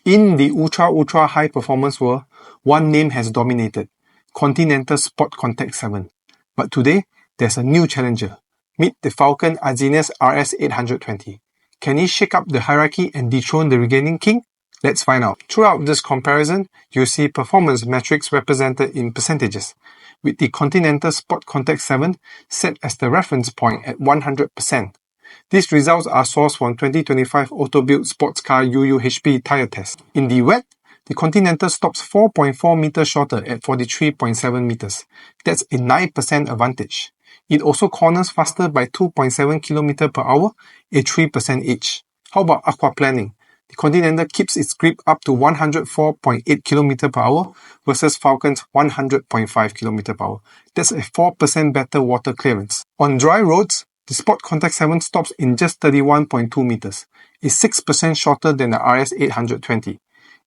In the ultra high performance world, one name has dominated, Continental SportContact 7. But today, there's a new challenger. Meet the Falken Azenis RS820. Can he shake up the hierarchy and dethrone the reigning king? Let's find out. Throughout this comparison, you see performance metrics represented in percentages, with the Continental SportContact 7 set as the reference point at 100%. These results are sourced from 2025 Auto-Built Sports Car UUHP tire test. In the wet, the Continental stops 4.4 meters shorter at 43.7 meters. That's a 9% advantage. It also corners faster by 2.7 km per hour, a 3% edge. How about aquaplaning? The Continental keeps its grip up to 104.8 km per hour versus Falken's 100.5 km per hour. That's a 4% better water clearance. On dry roads, the SportContact 7 stops in just 31.2 meters, is 6% shorter than the RS820.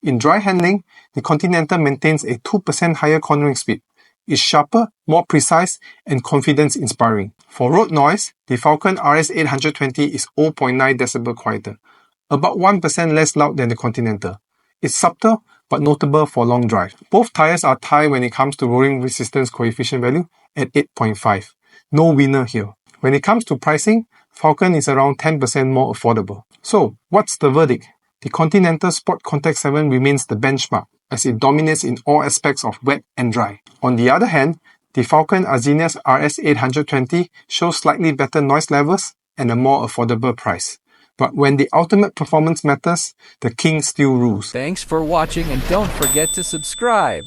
In dry handling, the Continental maintains a 2% higher cornering speed, is sharper, more precise, and confidence-inspiring. For road noise, the Falken RS820 is 0.9 dB quieter, about 1% less loud than the Continental. It's subtle, but notable for long drive. Both tires are tied when it comes to rolling resistance coefficient value at 8.5. No winner here. When it comes to pricing, Falken is around 10% more affordable. So, what's the verdict? The Continental SportContact 7 remains the benchmark, as it dominates in all aspects of wet and dry. On the other hand, the Falken Azenis RS820 shows slightly better noise levels and a more affordable price. But when the ultimate performance matters, the king still rules. Thanks for watching, and don't forget to subscribe.